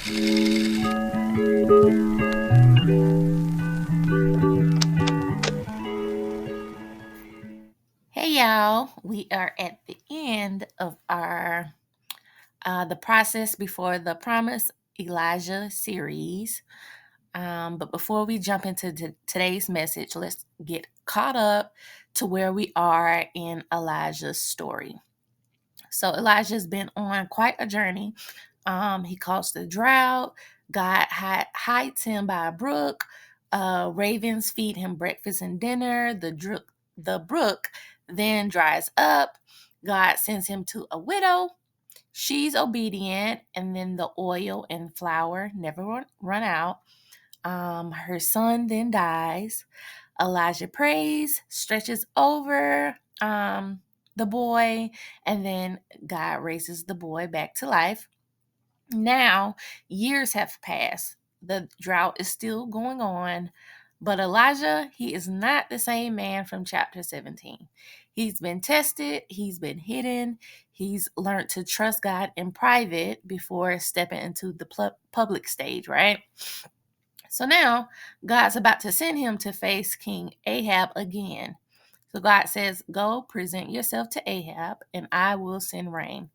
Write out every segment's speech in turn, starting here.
Hey y'all, we are at the end of our The Process Before the Promise Elijah series. But before we jump into today's message, let's get caught up to where we are in Elijah's story. So Elijah's been on quite a journey. He caused the drought. God hides him by a brook. Ravens feed him breakfast and dinner. The brook then dries up. God sends him to a widow. She's obedient, and then the oil and flour never run out. Her son then dies. Elijah prays, stretches over the boy, and then God raises the boy back to life. Now, years have passed. The drought is still going on, but Elijah, he is not the same man from chapter 17. He's been tested, he's been hidden, he's learned to trust God in private before stepping into the public stage, right? So now, God's about to send him to face King Ahab again. So God says, "Go present yourself to Ahab, and I will send rain."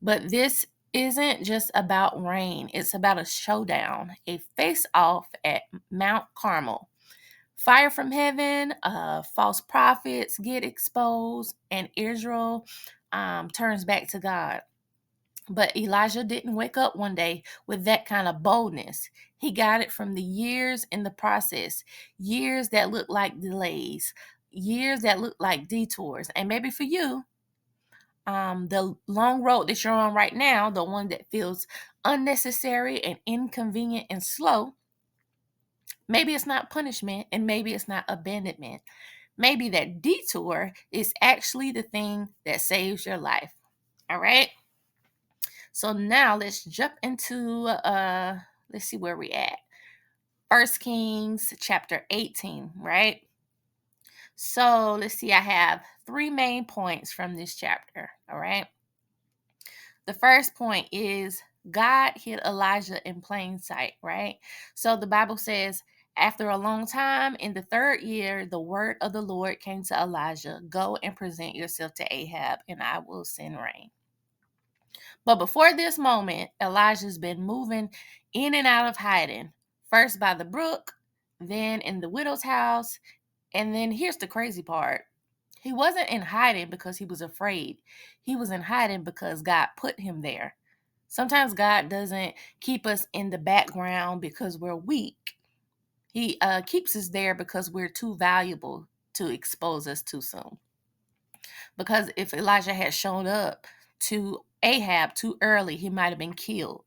But this isn't just about rain, it's about a showdown, a face off at Mount Carmel. Fire from heaven, false prophets get exposed, and Israel turns back to God. But Elijah didn't wake up one day with that kind of boldness. He got it from the years in the process, years that look like delays, years that look like detours. And maybe for you, the long road that you're on right now, the one that feels unnecessary and inconvenient and slow, maybe it's not punishment and maybe it's not abandonment. Maybe that detour is actually the thing that saves your life. All right. So now let's jump into let's see where we at. First Kings chapter 18, right? So let's see, I have three main points from this chapter. All right. The first point is God hid Elijah in plain sight, right? So the Bible says, after a long time, in the third year, the word of the Lord came to Elijah: "Go and present yourself to Ahab, and I will send rain." But before this moment, Elijah's been moving in and out of hiding, first by the brook, then in the widow's house. And then here's the crazy part: he wasn't in hiding because he was afraid, he was in hiding because God put him there. Sometimes God doesn't keep us in the background because we're weak. He keeps us there because we're too valuable to expose us too soon. Because if Elijah had shown up to Ahab too early, he might have been killed.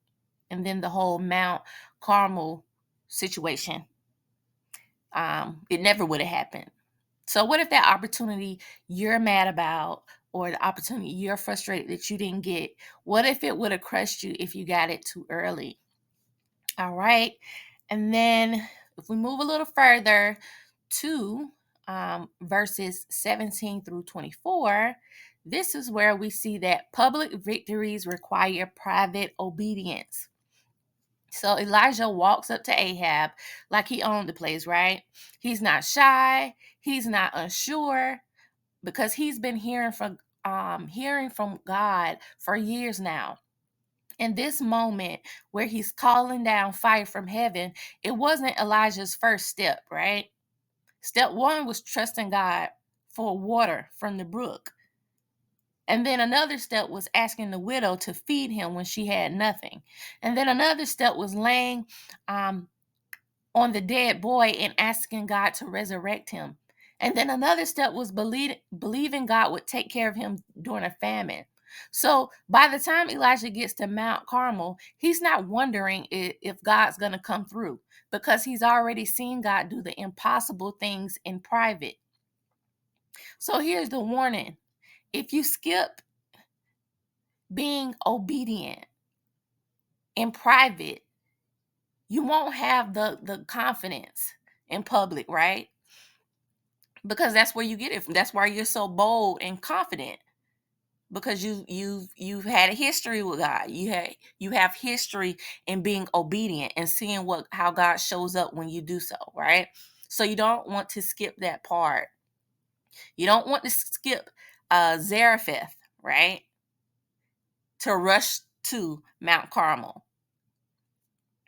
And then the whole Mount Carmel situation, it never would have happened. So, what if that opportunity you're mad about, or the opportunity you're frustrated that you didn't get, what if it would have crushed you if you got it too early? All right. And then if we move a little further to verses 17 through 24, this is where we see that public victories require private obedience. So Elijah walks up to Ahab like he owned the place, right? He's not shy, he's not unsure, because he's been hearing from God for years now. In this moment where he's calling down fire from heaven, it wasn't Elijah's first step, right? Step one was trusting God for water from the brook. And then another step was asking the widow to feed him when she had nothing. And then another step was laying on the dead boy and asking God to resurrect him. And then another step was believing God would take care of him during a famine. So by the time Elijah gets to Mount Carmel, he's not wondering if God's going to come through, because he's already seen God do the impossible things in private. So here's the warning: if you skip being obedient in private, you won't have the confidence in public, right? Because that's where you get it from. That's why you're so bold and confident. because you've had a history with God. You have history in being obedient and seeing what how God shows up when you do so, right? So you don't want to skip that part. You don't want to skip Zarephath, right? To rush to Mount Carmel.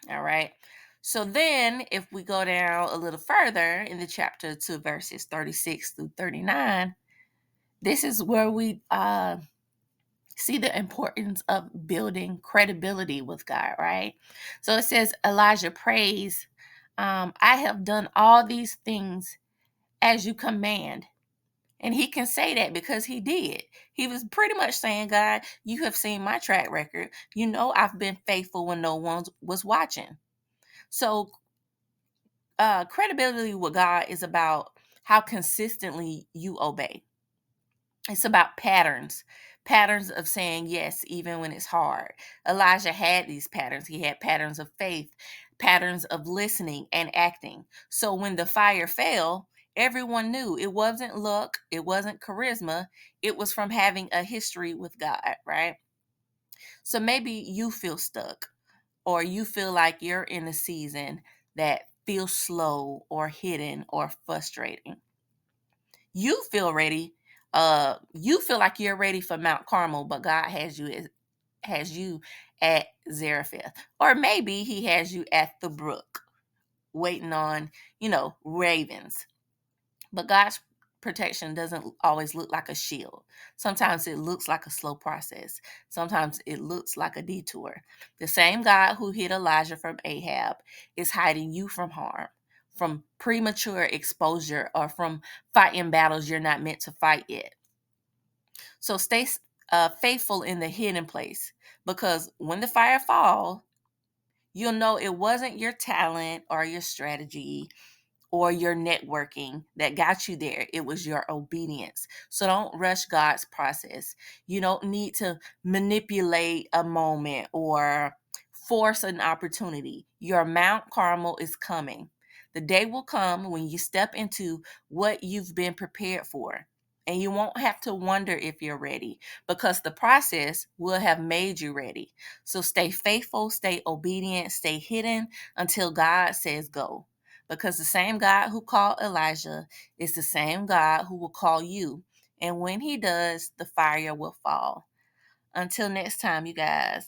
All right. So then, if we go down a little further in the chapter to verses 36 through 39, this is where we see the importance of building credibility with God, right? So it says, Elijah prays, I have done all these things as you command. And he can say that because he did. He was pretty much saying, God, you have seen my track record. You know, I've been faithful when no one was watching. So, credibility with God is about how consistently you obey. It's about patterns of saying yes, even when it's hard. Elijah had these patterns. He had patterns of faith, patterns of listening and acting. So when the fire fell, everyone knew it wasn't luck, it wasn't charisma, it was from having a history with God, right? So maybe you feel stuck, or you feel like you're in a season that feels slow or hidden or frustrating. You feel ready. You feel like you're ready for Mount Carmel, but God has you at Zarephath. Or maybe he has you at the brook, waiting on, ravens. But God's protection doesn't always look like a shield. Sometimes it looks like a slow process. Sometimes it looks like a detour. The same God who hid Elijah from Ahab is hiding you from harm, from premature exposure, or from fighting battles you're not meant to fight yet. So stay faithful in the hidden place, because when the fire falls, you'll know it wasn't your talent or your strategy or your networking that got you there. It was your obedience. So don't rush God's process. You don't need to manipulate a moment or force an opportunity. Your Mount Carmel is coming. The day will come when you step into what you've been prepared for. And you won't have to wonder if you're ready, because the process will have made you ready. So stay faithful, stay obedient, stay hidden until God says go, because the same God who called Elijah is the same God who will call you. And when he does, the fire will fall. Until next time, you guys.